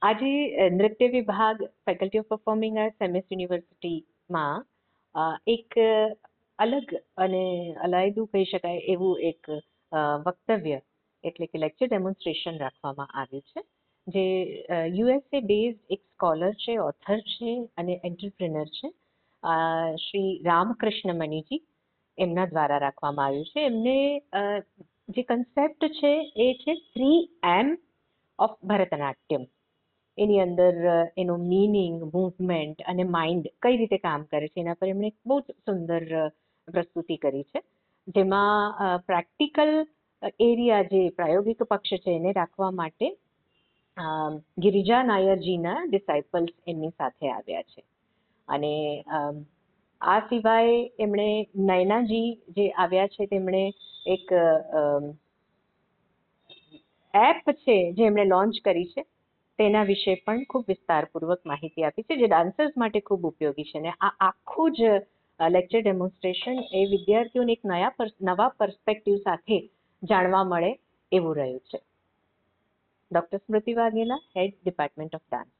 આજે નૃત્ય વિભાગ faculty of performing arts MS યુનિવર્સિટીમાં એક અલગ અને અલાયદું કહી શકાય એવું એક વક્તવ્ય એટલે કે લેક્ચર ડેમોન્સ્ટ્રેશન રાખવામાં આવ્યું છે, જે USA બેઝડ એક સ્કોલર છે, ઓથર છે અને એન્ટરપ્રિનર છે, શ્રી રામકૃષ્ણ મનીજી, એમના દ્વારા રાખવામાં આવ્યું છે. એમને જે કન્સેપ્ટ છે એ છે 3M ઓફ ભરતનાટ્યમ. એની અંદર એનો મીનિંગ, મૂવમેન્ટ અને માઇન્ડ કઈ રીતે કામ કરે છે એના પર એમણે બહુ જ સુંદર પ્રસ્તુતિ કરી છે, જેમાં પ્રેક્ટિકલ એરિયા જે પ્રાયોગિક પક્ષ છે એને રાખવા માટે ગિરિજા નાયરજીના ડિસાઇપલ્સ એમની સાથે આવ્યા છે. અને આ સિવાય એમણે નયનાજી જે આવ્યા છે તેમણે એક એપ છે જે એમણે લોન્ચ કરી છે તેના વિશે પણ ખૂબ વિસ્તારપૂર્વક માહિતી આપી છે, જે ડાન્સર્સ માટે ખૂબ ઉપયોગી છે. અને આ આખું જ લેક્ચર ડેમોન્સ્ટ્રેશન એ વિદ્યાર્થીઓને એક નવા પર્સપેક્ટિવ સાથે જાણવા મળે એવું રહ્યું છે. Doctor Smriti Vaghela, head department of dance.